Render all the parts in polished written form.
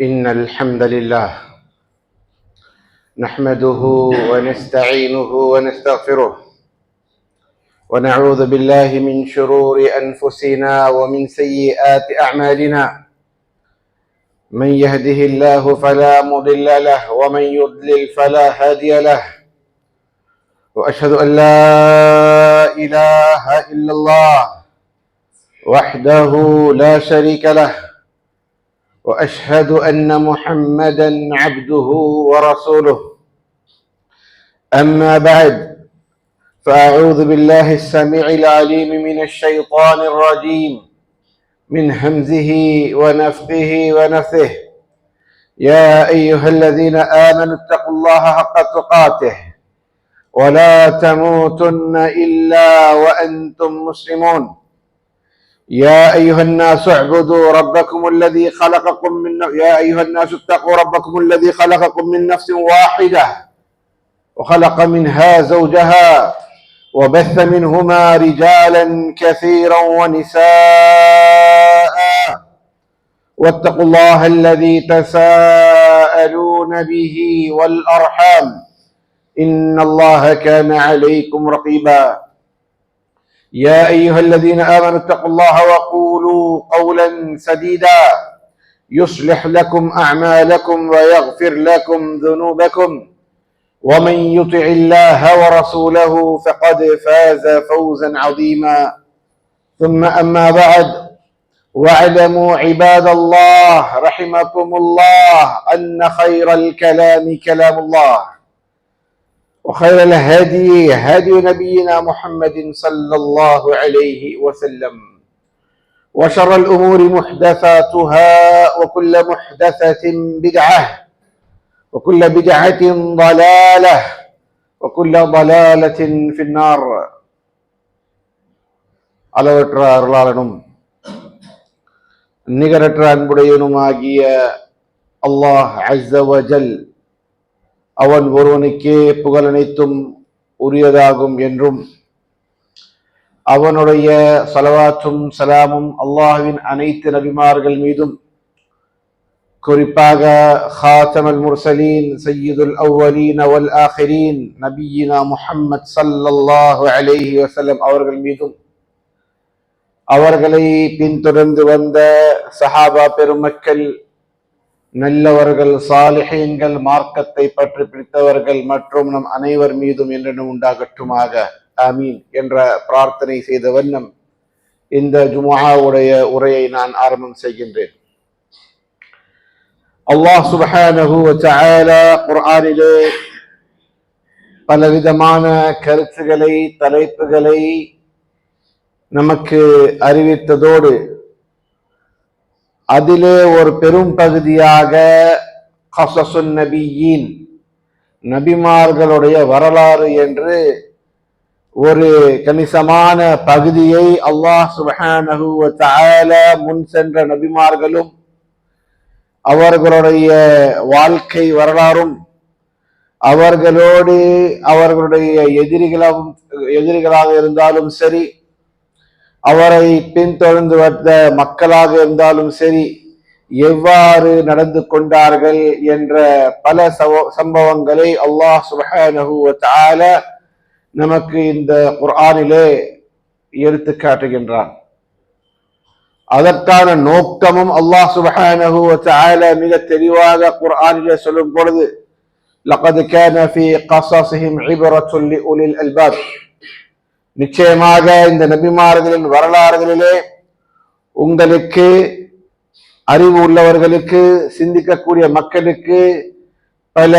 إن الحمد لله نحمده ونستعينه ونستغفره ونعوذ بالله من شرور أنفسنا ومن سيئات أعمالنا. من يهده الله فلا مضل له ومن يضلل فلا هادي له. وأشهد أن لا إله إلا الله وحده لا شريك له، وأشهد أن محمدا عبده ورسوله. أما بعد، فأعوذ بالله السميع العليم من الشيطان الرجيم من همزه ونفخه ونفثه. يا أيها الذين آمنوا اتقوا الله حق تقاته ولا تموتن إلا وأنتم مسلمون. يا أيها الناس اعبدوا ربكم الذي خلقكم من يا أيها الناس اتقوا ربكم الذي خلقكم من نفس واحدة وخلق منها زوجها وبث منهما رجالا كثيرا ونساء، واتقوا الله الذي تساءلون به والأرحام إن الله كان عليكم رقيبا. يا أيها الذين آمنوا اتقوا الله وقولوا قولا سديدا يصلح لكم أعمالكم ويغفر لكم ذنوبكم، ومن يطع الله ورسوله فقد فاز فوزا عظيما. ثم أما بعد، واعلموا عباد الله رحمكم الله أن خير الكلام كلام الله، وخير الهدي هدي نبينا محمد صلى الله عليه وسلم، وشر الأمور محدثاتها وكل محدثة بدعة وكل بدعة ضلالة وكل ضلالة في النار. அளவற்ற அருளாளனும் நிகரற்ற அன்புடையனுமாகிய அல்லாஹ் அஸ்ஸ வஜல் அவன் ஒருவனுக்கே புகழனைத்தும் உரியதாகும் என்றும், அவனுடைய ஸலவாத்தும் சலாமும் அல்லாஹ்வின் அனைத்து நபிமார்கள் மீதும், குறிப்பாக ஹாத்தமல் முர்சலீன் சய்யிதுல் அவ்வலீன் வல் ஆஹிரீன் நபியினா முஹம்மத் ஸல்லல்லாஹு அலைஹி வஸல்லம் அவர்கள் மீதும், அவர்களை பின்தொடர்ந்து வந்த சஹாபா பெருமக்கள், நல்லவர்கள், சாலிஹீன்கள், மார்க்கத்தை பற்றி பிடித்தவர்கள் மற்றும் நம் அனைவர் மீதும் என்றும் உண்டாகட்டுமாக, ஆமீன் என்ற பிரார்த்தனை செய்த வண்ணம் இந்த ஜுமுஆவுடைய உரையை நான் ஆரம்பம் செய்கின்றேன். அல்லாஹ் சுப்ஹானஹு வ தஆலா குர்ஆனிலே பலவிதமான கருத்துக்களை, தலைப்புகளை நமக்கு அறிவித்ததோடு அதிலே ஒரு பெரும் பகுதியாக கஸஸுன் நபியீன், நபிமார்களுடைய வரலாறு என்று ஒரு கணிசமான பகுதியை அல்லாஹ் சுப்ஹானஹு வ தஆலா முன் சென்ற நபிமார்களும் அவர்களுடைய வாழ்க்கை வரலாறும் அவர்களோடு அவர்களுடைய எதிரிகளாக இருந்தாலும் சரி, அவரை பின்தொடர்ந்து வந்த மக்களாக இருந்தாலும் சரி, எவ்வாறு நடந்து கொண்டார்கள் என்ற பல சம்பவங்களை அல்லாஹ் சுப்ஹானஹு வ தஆலா நமக்கு இந்த குர்ஆனிலே எடுத்து காட்டுகின்றான். அதற்கான நோக்கமும் அல்லாஹ் சுப்ஹானஹு வ தஆலா மிக தெளிவாக குர்ஆனிலே சொல்லும் பொழுது, லகத் கான ஃபீ கஸஸிஹிம் இப்ரத்துன் லிஉலில் அல்பாப், நிச்சயமாக இந்த நபிமார்களின் வரலாறுகளிலே உங்களுக்கு, அறிவு உள்ளவர்களுக்கு, சிந்திக்கக்கூடிய மக்களுக்கு பல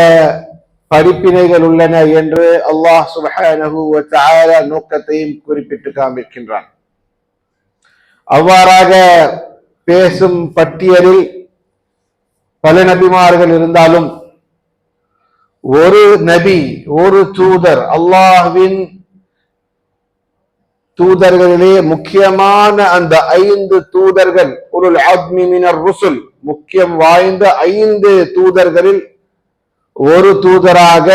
படிப்பினைகள் உள்ளன என்று அல்லாஹ் சுப்ஹானஹு வ தஆலா நோக்கத்தையும் குறிப்பிட்டு காண்பிக்கின்றான். அவ்வாறாக பேசும் பட்டியலில் பல நபிமார்கள் இருந்தாலும் ஒரு நபி, ஒரு தூதர், அல்லாஹ்வின் தூதர்களிலே முக்கியமான அந்த 5 தூதர்கள், உலுல் அஸ்மி மினர் ருசுல், முக்கியம் வாய்ந்த 5 தூதர்களில் ஒரு தூதராக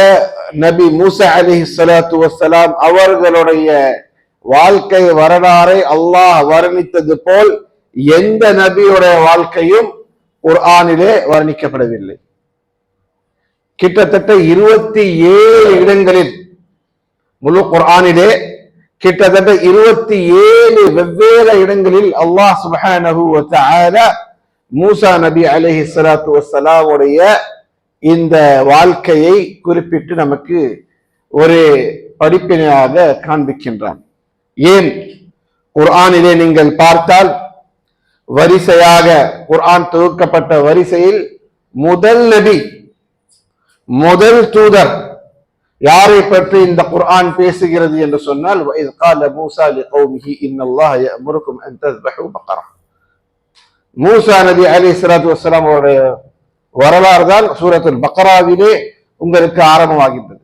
நபி மூசா அலைஹிஸ்ஸலாத்து வஸ்ஸலாம் அவர்களுடைய வாழ்க்கை வரலாறை அல்லாஹ் வர்ணித்தது போல் எந்த நபியுடைய வாழ்க்கையும் குர்ஆனிலே வர்ணிக்கப்படவில்லை. கிட்டத்தட்ட 27 இடங்களில் முழு குர்ஆனிலே கிட்டத்தட்ட 27 வெவ்வேறு இடங்களில் அல்லாஹ் சுப்ஹானஹு வ தஆலா மூசா நபி அலைஹிஸ்ஸலாத்து வஸ்ஸலாம் உடைய இந்த வாழ்க்கையை குறிப்பிட்டு நமக்கு ஒரு படிப்பினையாக காண்பிக்கின்றான். ஏன் குர்ஆனிலே நீங்கள் பார்த்தால் வரிசையாக குர்ஆன் தொகுக்கப்பட்ட வரிசையில் முதல் நபி, முதல் தூதர் யாரை பற்றி இந்த குர்ஆன் பேசுகிறது என்று சொன்னால், وَإِذْ قَالَ مُوسَى لِقَوْمِهِ إِنَّ اللَّهَ يَأْمُرُكُمْ أَن تَذْبَحُوا بَقَرَةً. மூசா நபி அலைஹிஸ்ஸலாத்து வஸ்ஸலாம் அவருடைய வரலாறு தான் சூரத்துல் பக்ராவிலே உங்களுக்கு ஆரம்பமாகின்றது.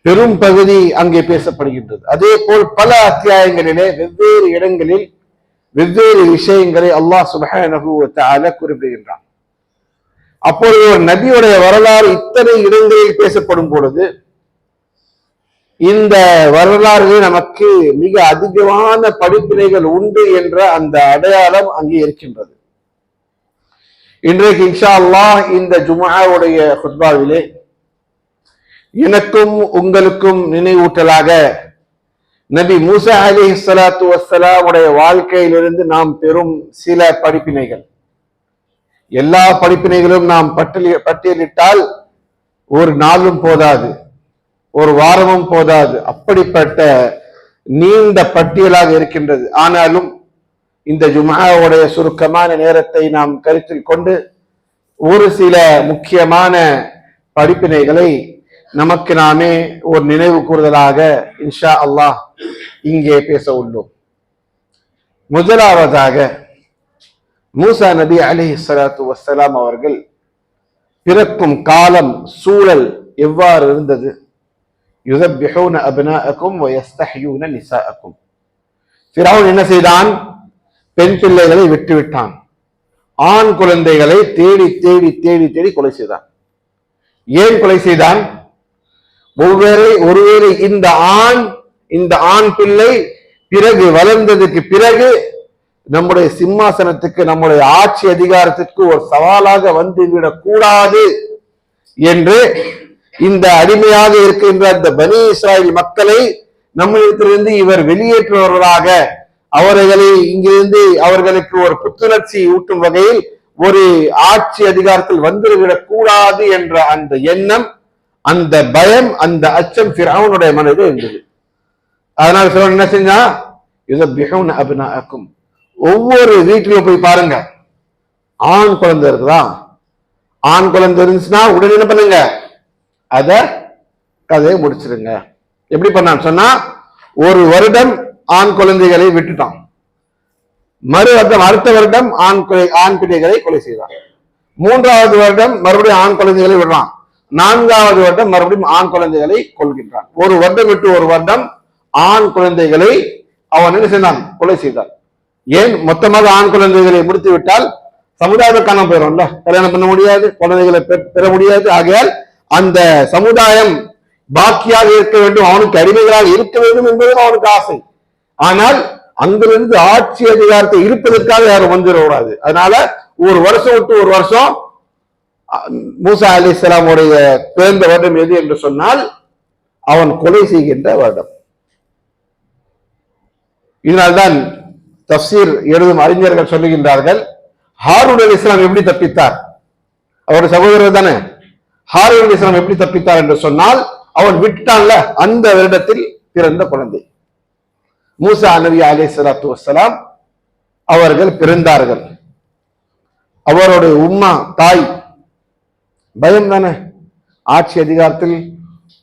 பெரும் பகுதி அங்கே பேசப்படுகின்றது. அதே போல் பல அத்தியாயங்களிலே வெவ்வேறு இடங்களில் வெவ்வேறு விஷயங்களை அல்லாஹ் சுப்ஹானஹு வ தஆலா குறிப்பிடுகின்றான். அப்பொழுது ஒரு நபியுடைய வரலாறு இத்தனை இடங்களில் பேசப்படும் பொழுது இந்த வரலாறு நமக்கு மிக அதிகமான படிப்பினைகள் உண்டு என்ற அந்த அடையாளம் அங்கே இருக்கின்றது. இன்றைக்கு இன்ஷா அல்லாஹ் இந்த ஜும்ஆவுடைய குத்பாவிலே எனக்கும் உங்களுக்கும் நினைவூட்டலாக நபி மூசா அலைஹிஸ்ஸலாத்து வஸ்ஸலாம் உடைய வாழ்க்கையிலிருந்து நாம் பெறும் சில படிப்பினைகள். எல்லா படிப்பினைகளும் நாம் பட்டியலிட்டால் ஒரு நாளும் போதாது, ஒரு வாரமும் போதாது, அப்படிப்பட்ட நீண்ட பட்டியலாக இருக்கின்றது. ஆனாலும் இந்த ஜும்ஆவுடைய சுருக்கமான நேரத்தை நாம் கருத்தில் கொண்டு ஒரு சில முக்கியமான படிப்பினைகளை நமக்கு நாமே ஒரு நினைவு கூறுதலாக இன்ஷா அல்லாஹ் இங்கே பேச உள்ளோம். முதலாவதாக மூசா நபி அலைஹிஸ்ஸலாத்து வஸ்ஸலாம் அவர்கள் பிறக்கும் காலம் சூழல் எவ்வாறு இருந்தது? யுதப்பிஹூன அப்னாஅக்கும் வ யஸ்தஹ்யூன நிசாஅக்கும். ஃபிரௌன் என்ன செய்தான்? பெண் பிள்ளைகளை விட்டுவிட்டான். ஆண் குழந்தைகளை தேடி தேடி தேடி தேடி கொலை செய்தான். ஏன் கொலை செய்தான்? ஒருவேளை இந்த ஆண் பிள்ளை பிறகு வளர்ந்ததுக்கு பிறகு நம்முடைய சிம்மாசனத்துக்கு, நம்முடைய ஆட்சி அதிகாரத்திற்கு ஒரு சவாலாக வந்துவிடக் கூடாது என்று இந்த அடிமையாக இருக்கின்ற அந்த பனி இஸ்ராயேல் மக்களை நம்மிடத்திலிருந்து இவர் வெளியேற்றுபவர்களாக, அவர்களை இங்கிருந்து அவர்களுக்கு ஒரு புத்துணர்ச்சி ஊட்டும் வகையில் ஒரு ஆட்சி அதிகாரத்தில் வந்துவிடக் கூடாது என்ற அந்த எண்ணம், அந்த பயம், அந்த அச்சம் ஃபிரௌனுடைய மனதில் இருந்தது. அதனால ஃபிரௌன் என்ன செஞ்சா? யுதப்பிஹூன அப்னாஅக்கும். ஒவ்வொரு வீட்டிலும் போய் பாருங்க, ஆண் குழந்தை இருக்குதா? ஆண் குழந்தை இருந்துச்சுன்னா உடனே என்ன பண்ணுங்க? அத கதையை முடிச்சிருங்க. எப்படி பண்ணான்னு சொன்னா, ஒரு வருடம் ஆண் குழந்தைகளை விட்டுட்டான், அடுத்த வருடம் ஆண் பிள்ளைகளை கொலை செய்தான், 3வது வருடம் மறுபடியும் ஆண் குழந்தைகளை விடுறான், 4வது வருடம் மறுபடியும் ஆண் குழந்தைகளை கொள்கின்றான். ஒரு வருடம் விட்டு ஒரு வருடம் ஆண் குழந்தைகளை அவன் என்ன செய்தான்? கொலை செய்தான். ஏன்? மொத்தமாக ஆண் குழந்தைகளை முடித்து விட்டால் சமுதாயம் காணாம போயிடும்ல, கல்யாணம் பண்ண முடியாது, குழந்தைகளை பெற முடியாது. ஆகையால் அந்த சமுதாயம் பாக்கியாக இருக்க வேண்டும், அவனுக்கு அடிமைகளாக இருக்க வேண்டும் என்பதும் அவனுக்கு ஆசை. ஆனால் அங்கிருந்து ஆட்சி அதிகாரத்தை இருப்பதற்காக யாரும் வந்துடக்கூடாது. அதனால ஒரு வருஷம் விட்டு ஒரு வருஷம் மூசா அலைஹிஸ்ஸலாம் உடைய பிறந்த வருடம் எது என்று சொன்னால் அவன் கொலை செய்கின்ற வருடம். இதனால்தான் தஃப்சீர் எழுதும் அறிஞர்கள் சொல்லுகின்றார்கள், ஹாரூன் அலைஹிஸ்ஸலாம் எப்படி தப்பித்தார்? அவருடைய சகோதரர் தானே. ஹாரூன் அலைஹிஸ்ஸலாம் எப்படி தப்பித்தார் என்று சொன்னால், அவன் விட்டான்ல அந்த வருடத்தில் பிறந்த குழந்தை. மூசா நபி அலைஹிஸ்ஸலாத்து வஸ்ஸலாம் அவர்கள் பிறந்தார்கள். அவருடைய உம்மா, தாய் பயம் தானே. ஆட்சி அதிகாரத்தில்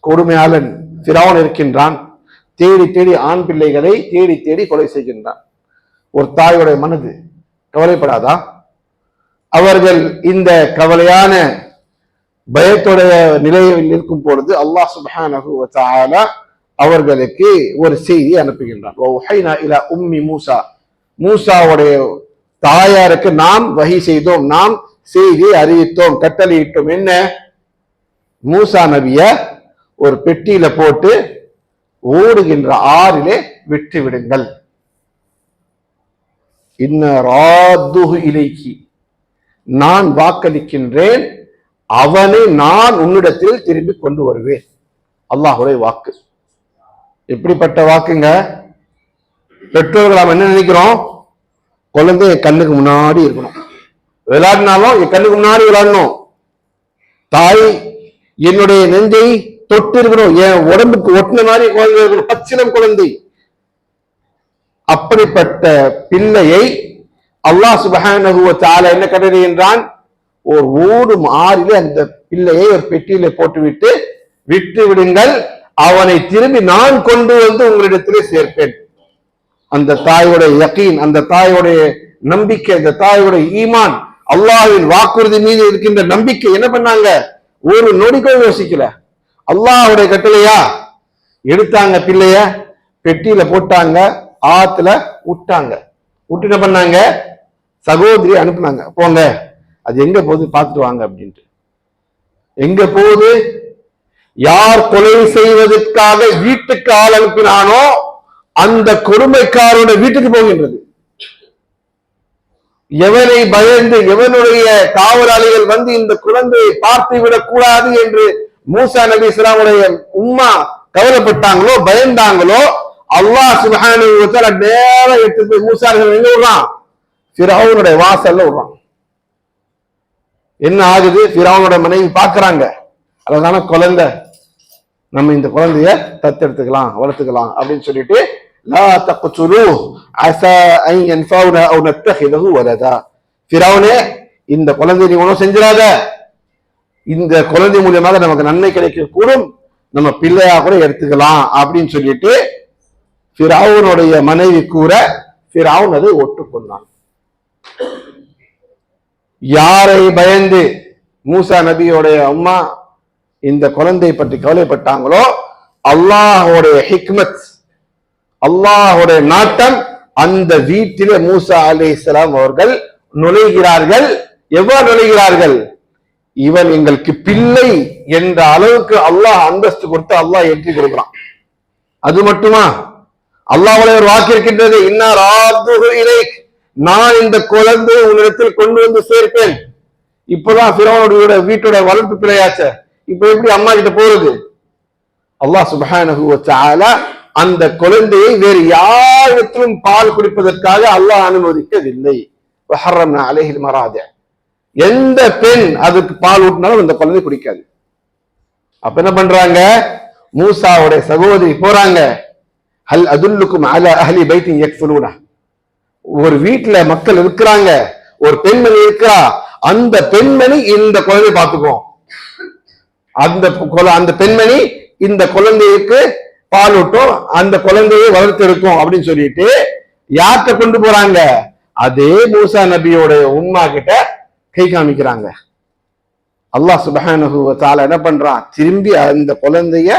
கொடுமையாளன் ஃபிரௌன் இருக்கின்றான், தேடி தேடி ஆண் பிள்ளைகளை தேடி தேடி கொலை செய்கின்றான். ஒரு தாயுடைய மனது கவலைப்படாதா? அவர்கள் இந்த கவலையான பயத்துடைய நிலையில் இருக்கும் பொழுது அல்லாஹ் சுப்ஹானஹு வ தஆலா அவர்களுக்கு ஒரு செய்தி அனுப்புகின்றான். வஹைனா இலா உம்மி மூசா, மூசாவுடைய தாயாருக்கு நாம் வஹி செய்தோம், நாம் செய்தி அறிவித்தோம், கட்டளையிட்டோம். என்ன? மூசா நபிய ஒரு பெட்டியில போட்டு ஓடுகின்ற ஆறிலே விட்டு விடுங்கள். இன்ன ராத்துஹு இலைக்கி, நான் வாக்களிக்கின்றேன், அவனை நான் உன்னிடத்தில் திரும்பி கொண்டு வருவேன். அல்லாஹுடைய வாக்கு. எப்படிப்பட்ட வாக்குங்க? பெற்றோர்கள் நாம் என்ன நினைக்கிறோம்? குழந்தை என் கண்ணுக்கு முன்னாடி இருக்கணும், விளையாடினாலும் என் கண்ணுக்கு முன்னாடி விளையாடணும். தாய் என்னுடைய நெஞ்சை தொட்டு இருக்கணும், என் உடம்புக்கு ஒட்டின மாதிரி குழந்தை இருக்கணும், பச்சிலம் குழந்தை. அப்படிப்பட்ட பிள்ளையை அல்லாஹ் சுப்ஹானஹு வ தஆலா என்ன கட்டளையிடுகின்றான்? ஒரு ஓடும் ஆறிலே அந்த பிள்ளையை ஒரு பெட்டியில போட்டுவிட்டு விட்டு விடுங்கள், அவனை திரும்பி நான் கொண்டு வந்து உங்களிடத்திலே சேர்ப்பேன். அந்த தாயோட யகீன், அந்த தாயோடைய நம்பிக்கை, அந்த தாயோடைய ஈமான், அல்லாஹ்வின் வாக்குறுதி மீது இருக்கின்ற நம்பிக்கை என்ன பண்ணாங்க? ஒரு நொடிக்கோ யோசிக்கல. அல்லாஹ்வுடைய கட்டளையா? எடுத்தாங்க, பிள்ளைய பெட்டியில போட்டாங்க, ஆத்துல விட்டாங்க. விட்டு என்ன பண்ணாங்க? சகோதரி அனுப்புனாங்க, போங்க அது எங்க போகுது பார்த்துட்டு வாங்க அப்படின்ட்டு. எங்க போகுது? யார் கொலை செய்வதற்காக வீட்டுக்கு ஆள் அனுப்பினானோ அந்த கொடுமைக்காரோட வீட்டுக்கு போகின்றது. எவனை பயந்து, எவனுடைய காவலாளிகள் வந்து இந்த குழந்தையை பார்த்து விடக் கூடாது என்று மூசா நபி இஸ்லாமுடைய உம்மா கவலைப்பட்டாங்களோ, பயந்தாங்களோ, அல்லாஹ் சுப்ஹானஹு வ தஆலா நேரா எடுத்து போய் மூசா எங்க விடுறான்? ஃபிரௌனுடைய வாசல்ல விடுறான். என்ன ஆகுது? ஃபிரௌனோட மனைவி பாக்குறாங்க, அழகான குழந்தை, நம்ம இந்த குழந்தைய தத்தெடுத்துக்கலாம், வளர்த்துக்கலாம் அப்படின்னு சொல்லிட்டு, லா தக்துலூஹு அஸா அன் யன்ஃபௌனா அவ் நத்தஹிதஹு வலதா, ஃபிரௌனே இந்த குழந்தையை நீ ஒன்றும் செஞ்சிடாத, இந்த குழந்தை மூலியமாக நமக்கு நன்மை கிடைக்க கூடும், நம்ம பிள்ளையா கூட எடுத்துக்கலாம் அப்படின்னு சொல்லிட்டு ஃபிரௌனுடைய மனைவி கூற ஃபிரௌன் அதை ஒட்டுக்கொண்டான். யாரை பயந்து மூசா நபியோடைய அம்மா இந்த குழந்தை பற்றி கவலைப்பட்டாங்களோ, அல்லாஹ்வுடைய ஹிக்மத், அல்லாஹ்வுடைய நாட்டம், அந்த வீட்டிலே மூசா அலைஹிஸ்ஸலாம் அவர்கள் நுழைகிறார்கள். எவ்வாறு நுழைகிறார்கள்? இவன் எங்களுக்கு பிள்ளை என்ற அளவுக்கு அல்லாஹ் அந்தஸ்து கொடுத்து அல்லாஹ் ஏற்றி கொடுக்கிறான். அது மட்டுமா? அல்லாஹ்வுடைய ஒரு வாக்கு இருக்கின்றது, இன்னா ராத்துஹு இலைக், நான் இந்த குழந்தையை உன்னிடத்தில் கொண்டு வந்து சேர்ப்பேன். இப்பதான் ஃபிரௌனுடைய வீட்டோட வளர்ப்பு பிள்ளையாச்ச, இப்ப எப்படி அம்மா கிட்ட போறது? அல்லாஹ் சுப்ஹானஹு வ தஆலா அந்த குழந்தையை வேறு யாரிடத்திலும் பால் குடிப்பதற்காக அல்லாஹ் அனுமதிக்கவில்லை. வஹர்ரம்னா அலைஹில் மராதி, எந்த பெண் அதுக்கு பால் ஊட்டினாலும் அந்த குழந்தை குடிக்காது. அப்ப என்ன பண்றாங்க? மூசாவுடைய சகோதரி போறாங்க, ஹல் அதுல்லுக்கும் அலா அஹ்லி பைத்தின் யக்ஃபுலூனா, ஒரு வீட்டுல மக்கள் இருக்கிறாங்க, ஒரு பெண்மணி இருக்கிறா, அந்த பெண்மணி இந்த குழந்தையை பார்த்துக்கும், அந்த பெண்மணி இந்த குழந்தைக்கு பால் ஊட்டும், அந்த குழந்தையை வளர்த்து இருக்கும் அப்படின்னு சொல்லிட்டு யார்கிட்ட கொண்டு போறாங்க? அதே மூசா நபியோட உம்மா கிட்ட கை காமிக்கிறாங்க. அல்லாஹ் சுப்ஹானஹு வ தஆலா என்ன பண்றான்? திரும்பி அந்த குழந்தைய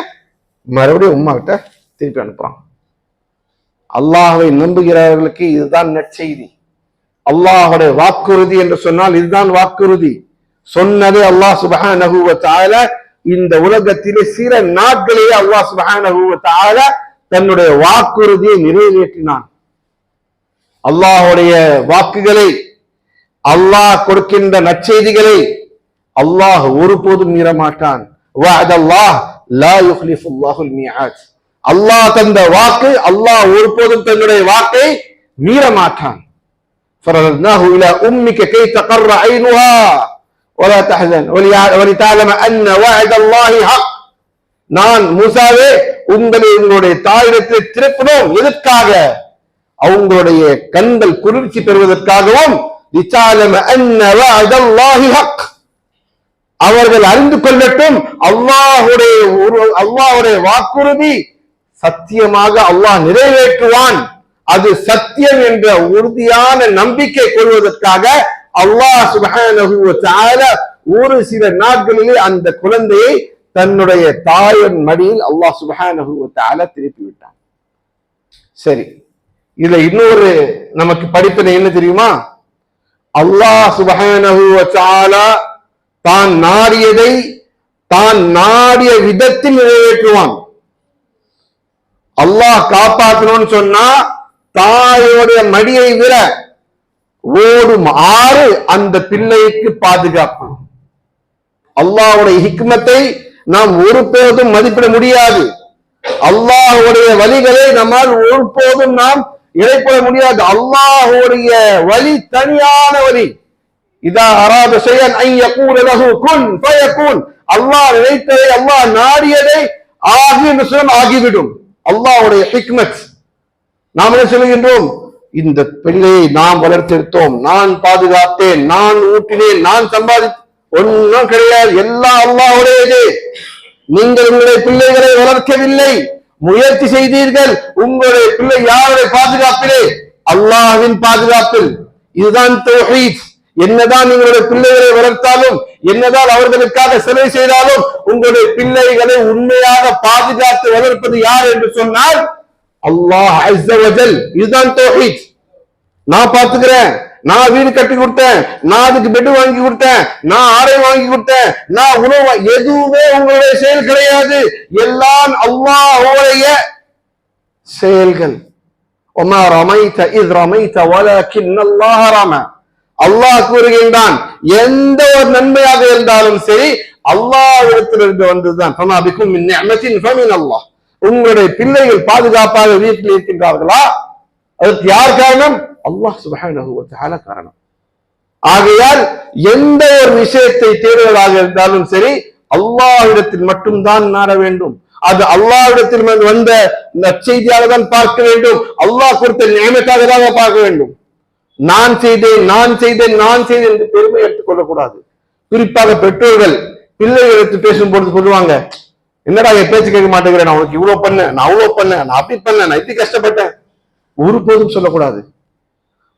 மறுபடியும் உம்மா கிட்ட திருப்பி அனுப்புறான். அல்லாஹ்வை நம்புகிறவர்களுக்கு இதுதான் நற்செய்தி. அல்லாஹ்வுடைய வாக்குறுதி என்று சொன்னால் இதுதான் வாக்குறுதி. சொன்னது அல்லாஹ் சுப்ஹானஹு வ தஆலா இந்த உலகத்திலே சில நாட்களிலே அல்லாஹ் சுப்ஹானஹு வ தஆலா தன்னுடைய வாக்குறுதியை நிறைவேற்றினான். அல்லாஹ்வுடைய வாக்குகளை, அல்லாஹ் கொடுக்கின்ற நற்செய்திகளை அல்லாஹ் ஒருபோதும் மீற மாட்டான். வஅதல்லாஹ் லா யுக்லிஃபுல்லாஹுல் மீஆத், அல்லாஹ் தந்த வாக்கு, அல்லாஹ் ஒருபோதும் தன்னுடைய வாக்கை மீற மாட்டான். ஃபரதனாஹு இலா உம்மிக கை தகர்ர ஐனுஹா வலா தஹ்சன் வலிதஅலம அன்ன வஅதல்லாஹி ஹக், நான் மூசாவே உங்களை உங்களுடைய தாயிடத்தில் திருப்பினோம். எதற்காக? அவங்களுடைய கண்கள் குளிர்ச்சி பெறுவதற்காகவும், லிதஅலம அன்ன வஅதல்லாஹி ஹக், அவர்கள் அறிந்து கொள்ளட்டும் அல்லாஹ்வுடைய வாக்குறுதி சத்தியமாக அல்லாஹ் நிறைவேற்றுவான், அது சத்தியம் என்ற உறுதியான நம்பிக்கை கொள்வதற்காக அல்லாஹ் சுப்ஹானஹு வ தஆலா ஒரு சில நாட்களிலே அந்த குழந்தையை தன்னுடைய தாயின் மடியில் அல்லாஹ் சுப்ஹானஹு வ தஆலா திருப்பி விட்டான். சரி, இதுல இன்னொரு நமக்கு படிப்பினை என்ன தெரியுமா? அல்லாஹ் சுப்ஹானஹு வ தஆலா தான் நாடியதை தான் நாடிய விதத்தில் நிறைவேற்றுவான். அல்லாஹ் காப்பாற்றணும்னு சொன்னா தாயோடைய மடியை விட ஓடும் ஆறு அந்த பிள்ளைக்கு பாதுகாப்பு. அல்லாஹ்வுடைய ஹிக்மத்தை நாம் ஒருபோதும் மதிப்பிட முடியாது. அல்லாஹ்வுடைய வழிகளை நம்மால் ஒருபோதும் நாம் இழைப்பட முடியாது. அல்லாஹ்வுடைய வழி தனியான வழி. இதா அராத ஷைஅன் அன் யகூல லஹு குன் ஃபயகுன். அல்லாஹ் நினைத்ததை, அல்லாஹ் நாடியதை ஆகி என்று சொன்னால் ஆகிவிடும். அல்லாஹ்வுடைய ஹிக்மத். நாம் என்ன சொல்கின்றோம்? இந்த பிள்ளையை நாம் வளர்த்தெடுத்தோம், நான் பாதுகாத்தேன், நான் ஊட்டினேன், நான் சம்பாதித்தேன். ஒன்றும் கிடையாது. எல்லாம் அல்லாஹ்வுடையது. நீங்கள் உங்களுடைய பிள்ளைகளை வளர்க்கவில்லை, முயற்சி செய்தீர்கள். உங்களுடைய பிள்ளை யாருடைய பாதுகாப்பிலே? அல்லாஹ்வின் பாதுகாப்பில். இதுதான் தௌஹீத். என்னதான் நீங்களுடைய பிள்ளைகளை வளர்த்தாலும், என்னதான் அவர்களுக்காக செலவு செய்தாலும், உங்களுடைய பிள்ளைகளை உண்மையாக பாதுகாத்து வளர்ப்பது யார் என்று சொன்னால் அல்லாஹ் அஸ்ஸ வஜல். இதுதான் தௌஹீத். நான் பாத்துக்கிறேன், நான் வீடு கட்டி கொடுத்தேன், நான் அதுக்கு பெட் வாங்கி கொடுத்தேன், நான் ஆடை வாங்கி கொடுத்தேன், நான் உணவு, எதுவுமே உங்களுடைய செயல் கிடையாது. எல்லாம் அல்லாஹ்வுடைய செயல்கள். ஒமா ரமைத இஸ் ரமைத வலக்கின் அல்லாஹ் ரம. அல்லாஹ் கூறுகின்றான், எந்த ஒரு நன்மையாக இருந்தாலும் சரி அல்லாஹ்விடத்திலிருந்து வந்ததுதான். ஃபமா பிக்கும் மின் நிஅமத்தின் ஃபமின் அல்லாஹ். உங்களுடைய பிள்ளைகள் பாதுகாப்பாக வீட்டில் இருக்கின்றார்களா? அதற்கு யார் காரணம்? அல்லாஹ் சுப்ஹானஹு வ தஆலா காரணம். ஆகையால் எந்த ஒரு விஷயத்தை தேடுவதாக இருந்தாலும் சரி அல்லாஹ்விடத்தில் மட்டும்தான் நாட வேண்டும். அது அல்லாஹ்விடத்தில் வந்த நற்செய்தியாக தான் பார்க்க வேண்டும். அல்லாஹ் கொடுத்த நியமத்தாக தான் பார்க்க வேண்டும். நான் செய்தேன், நான் செய்தேன், நான் செய்தேன் என்று பெருமை எடுத்துக் கொள்ளக்கூடாது. குறிப்பாக பெற்றோர்கள் பிள்ளைகள் எடுத்து பேசும்பொழுது சொல்லுவாங்க, என்னடா என் பேச்சு கேட்க மாட்டேங்கிறேன், நான் உனக்கு இவ்வளவு பண்ணேன், நான் அவ்வளவு பண்ணேன், நான் அப்படி பண்ணேன், நான் இப்படி கஷ்டப்பட்டேன். ஒருபோதும் சொல்லக்கூடாது.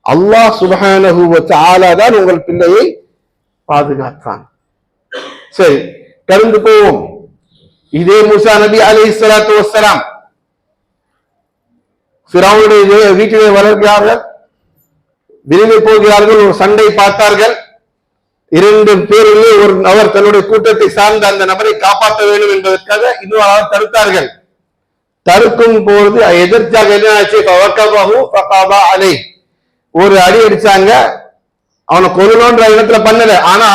அல்லாஹ் சுப்ஹானஹு வ தஆலா தான் உங்கள் பிள்ளையை பாதுகாத்தான். சரி, கடந்து போவோம். இதே மூசா நபி அலைஹிஸ்ஸலாத்து வஸ்ஸலாம் ஃபிரௌனுடைய வீட்டிலே வளர்க்கிறார்கள், விரும்பி போகிறார்கள். ஒரு சண்டை பார்த்தார்கள். 2 பேரிலே ஒரு நபர் தன்னுடைய கூட்டத்தை சார்ந்த அந்த நபரை காப்பாற்ற வேண்டும் என்பதற்காக இன்னொரு தடுத்தார்கள். தடுக்கும் போது எதிர்த்தாக என்ன ஆச்சு? ஒரு அடி அடிச்சாங்க. அவனை கொல்லணும்ன்ற இடத்துல பண்ணல, ஆனா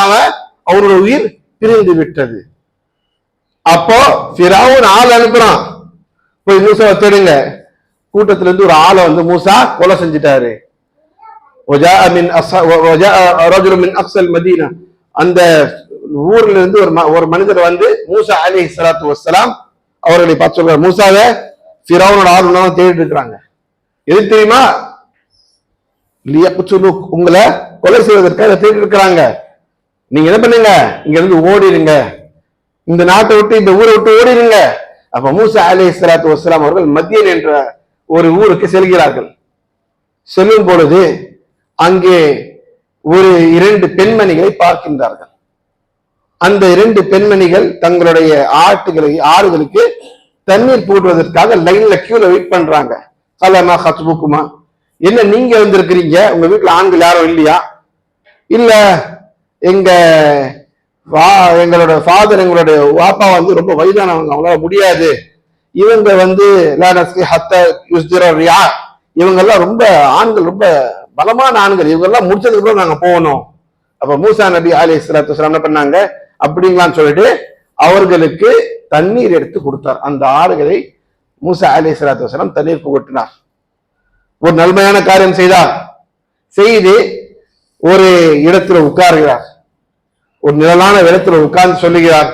அவனோட உயிர் பிரிந்து விட்டது. அப்போ ஃபிரௌன் ஆள் அனுப்புறான், போய் மூசாவை தேடுங்க. கூட்டத்துல இருந்து ஒரு ஆளை வந்து மூசா கொலை செஞ்சிட்டாரு. அந்த ஊர்ல இருந்து ஒரு மனிதர் வந்து மூசா அலைஹிஸ்ஸலாத்து வஸ்ஸலாம் அவர்களை பார்த்து சொல்றாரு, மூசாவை ஃபிரௌனோட ஆளுநர் தேடிட்டு இருக்கிறாங்க. எது தெரியுமா? உங்களை கொலை செய்வதற்காக தேடிட்டு இருக்கிறாங்க. நீங்க என்ன பண்ணுங்க, இங்க இருந்து ஓடிடுங்க, இந்த நாட்டை விட்டு, இந்த ஊரை விட்டு ஓடிடுங்க. அப்ப மூசா அலைஹிஸ்ஸலாத்து வஸ்ஸலாம் அவர்கள் மத்தியன் என்ற ஒரு ஊருக்கு செல்கிறார்கள். செல்லும் பொழுது அங்கே ஒரு 2 பெண்மணிகளை பார்க்கின்றார்கள். அந்த 2 பெண்மணிகள் தங்களுடைய ஆறுகளுக்கு தண்ணீர் போடுவதற்காக லைன்ல கியூல வெயிட் பண்றாங்க. கலமா ஹத்புக்குமா, என்ன நீங்க வந்திருக்கிறீங்க, உங்க வீட்டுல ஆண்கள் யாரும் இல்லையா? இல்ல எங்களோட ஃபாதர், எங்களுடைய வாப்பா வந்து ரொம்ப வயதானவங்க, அவங்களால முடியாது. இவங்க வந்து இவங்க எல்லாம் ரொம்ப ஆண்கள், ரொம்ப பலமான ஆண்கள், இவங்க எல்லாம் முடிச்சதுக்கு அப்புறம் நாங்க போகணும். அப்ப மூசா நபி அலைஹிஸ்ஸலாத்து வஸ்ஸலாம் என்ன பண்ணாங்க, அப்படிங்களான்னு சொல்லிட்டு அவர்களுக்கு தண்ணீர் எடுத்து கொடுத்தார். அந்த ஆறுகளை மூசா அலைஹிஸ்ஸலாத்து வஸ்ஸலாம் தண்ணீர் புகட்டினார். ஒரு நன்மையான காரியம் செய்தார். செய்து ஒரு இடத்துல உட்காருகிறார். ஒரு நிழலான இடத்துல உட்கார்ந்து சொல்லுகிறார்,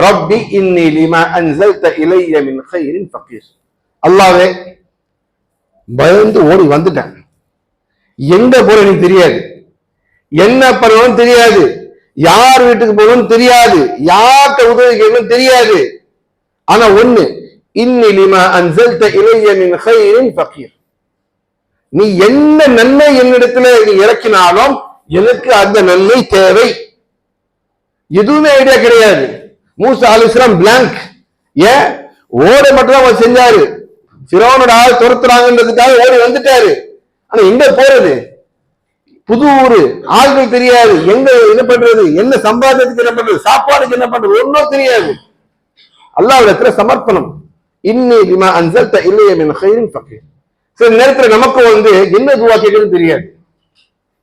ரப்பி இன்னி லிமா அன்ஸல்த இலைய மின் கைரின் ஃபகீர். அல்லாஹ்வே, பயந்து ஓடி வந்துட்டேன். எங்க போற எனக்கு தெரியாது, என்ன பண்ணணும் தெரியாது, யார் வீட்டுக்கு போகணும் தெரியாது, யார்கிட்ட உதவி கேட்கணும் தெரியாது. ஆனா ஒண்ணு, இன்னி லிமா அன்ஸல்த இலைய மின் கைரின் ஃபகீர். நீ என்ன நன்மை என்னிடத்துல நீ இறக்கினாலும் எனக்கு அந்த நன்மை தேவை. எதுவுமே ஐடியா கிடையாது. மூசா அலைஹிஸ்ஸலாம் பிளாங்க். ஏன்? ஓட மட்டும் அவர் செஞ்சாரு. ஃபிரௌனோட ஆள் துரத்துறாங்கன்றதுக்காக ஓடி வந்துட்டாரு. ஆனா எங்க போறது? புது ஊரு, ஆள்கள் தெரியாது, எங்க என்ன பண்றது, என்ன சம்பாதத்துக்கு என்ன பண்றது, சாப்பாடுக்கு என்ன பண்றது, ஒன்னும் தெரியாது. அல்லாஹ்விடத்துல சமர்ப்பணம். இன்னி லிமா அன்ஸல்த இலைய மின் கைரின் ஃபகீர். சில நேரத்துல நமக்கு வந்து என்ன துவா கேட்கறது தெரியாது.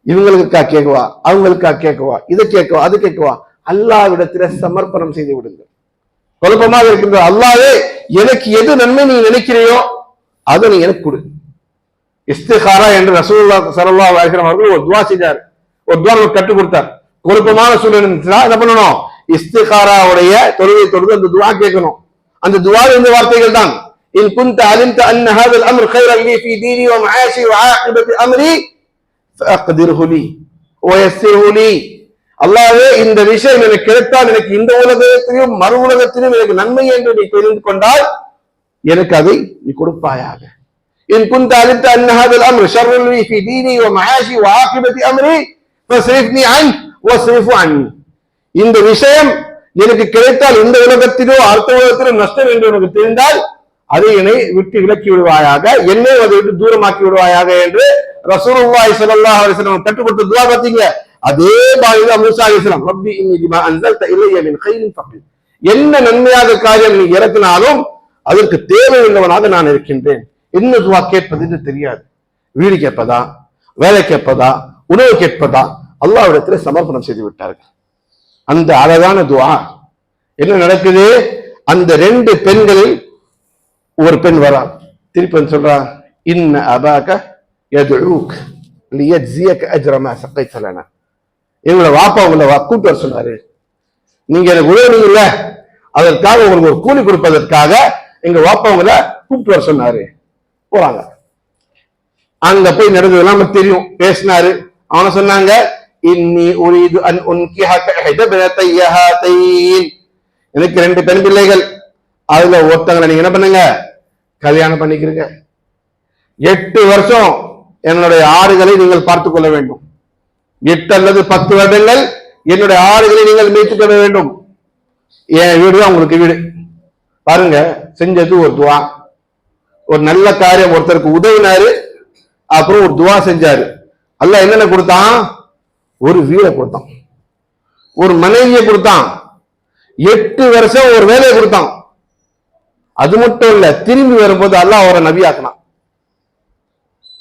இவங்களுக்கா கேட்குவா, அவங்களுக்கா கேட்குவா, இதை கேட்குவா, அது கேட்குவா. அல்லாஹ்விடத்திலே சமர்ப்பணம் செய்து விடுங்கள். குழப்பமாக இருக்கின்ற அல்லாஹ்வே எனக்கு எது நன்மை நீ நினைக்கிறையோ அதை நீ எனக்கு கொடு. இஸ்திகாரா என்று ரசூலுல்லாஹி ஸல்லல்லாஹு அலைஹி வஸல்லம் அவர்கள் ஒரு துஆ செஞ்சார், ஒரு துஆ கற்றுக் கொடுத்தார். குழப்பமான சூழ்நிலை என்ன பண்ணணும்? இஸ்திகாராவுடைய தொழுகை தொழுது அந்த துஆ கேட்கணும். அந்த துஆ இந்த வார்த்தைகள் தான், இன் குன்த அலிம்த அன்ன ஹாதல் அம்ர் கைரன் லீ ஃபீ தீனி வ மஆஷி வ ஆகிபத்தி அம்ரி ஃபஅக்திர்ஹு லீ வ யஸ்ஸிர்ஹு லீ. அல்லாஹ்வே இந்த விஷயம் எனக்கு கிடைத்தால் எனக்கு இந்த உலகத்திலும் மறு உலகத்திலும் எனக்கு நன்மை என்று நீ தெரிந்து கொண்டால் எனக்கு அதை நீ கொடுப்பாயாக. இன் குன்த அலிம்த அன்ன ஹாதல் அம்ர் ஷர்ருன் லீ ஃபீ தீனி வ மஆஷி வ ஆகிபத்தி அம்ரி ஃபஸ்ரிஃப்னி அன்ஹு வஸ்ரிஃபு அன்னி. இந்த விஷயம் எனக்கு கிடைத்தால் இந்த உலகத்திலோ அடுத்த உலகத்திலோ நஷ்டம் என்று எனக்கு தெரிந்தால் அதை என்னை விட்டு விலக்கி விடுவாயாக, என்னை அதை விட்டு தூரமாக்கி விடுவாயாக என்று ரசூலுல்லாஹி ஸல்லல்லாஹு அலைஹி வஸல்லம் கற்றுக் கொடுத்த துஆ பார்த்தீங்க. அதே பாணியில மூஸா அலைஹிஸ்ஸலாம் ரப்பி இன்னி பிமா அன்ஸல்த இலைய மின் கைரின் ஃபகீர், என்ன நன்மையாக காரியம் நீ இறக்கினாலும் அதற்கு தேவையுள்ளவனாக நான் இருக்கின்றேன். என்ன துஆ கேட்பது என்று தெரியாது. வீடு கேட்பதா, வேலை கேட்பதா, உணவு கேட்பதா, அல்லாஹ்விடத்திலே சமர்ப்பணம் செய்து விட்டார்கள். அந்த அழகான துஆ என்ன நடக்குது? அந்த ரெண்டு பெண்களில் ஒரு பெண் வரா, திருப்பி வந்து சொல்றா, இன்ன அபாக யதுஊக் லியஜ்ஸியக அஜ்ர மா ஸகைத லனா. எங்களோட வாப்பா உங்களை கூட்டு வர சொன்னாரு, நீங்க எனக்கு உதவுனீங்கல்ல, அதற்காக உங்களுக்கு ஒரு கூலி கொடுப்பதற்காக எங்க வாப்பா உங்களை கூப்பிட்டு வர சொன்னாரு. போறாங்க. அங்க போய் நடந்ததெல்லாம் நமக்கு தெரியும். பேசினாரு. அவனை சொன்னாங்க, இன்னி உரீது அன் உன்கிஹக இஹ்தா பனதைய ஹாதைன், எனக்கு ரெண்டு பெண் பிள்ளைகள், அதுல ஒருத்தங்களை நீங்க என்ன பண்ணுங்க, கல்யாணம் பண்ணிக்கிறீங்க. 8 வருஷம் என்னுடைய ஆடுகளை நீங்கள் பார்த்துக் கொள்ள வேண்டும். 8 அல்லது 10 வருடங்கள் என்னுடைய ஆடுகளை நீங்கள் மேய்த்துக் கொள்ள வேண்டும். என் வீடு தான் உங்களுக்கு வீடு. பாருங்க, செஞ்சது ஒரு துவா. ஒரு நல்ல காரியம், ஒருத்தருக்கு உதவினாரு, அப்புறம் ஒரு துவா செஞ்சாரு. அல்லாஹ் என்னென்ன கொடுத்தான்? ஒரு வீடை கொடுத்தான், ஒரு மனைவியை கொடுத்தான், 8 வருஷம் ஒரு வேலையை கொடுத்தான். அது மட்டும் இல்ல, திரும்பி வரும்போது அல்லாஹ் அவரை நபியாக்கினான்.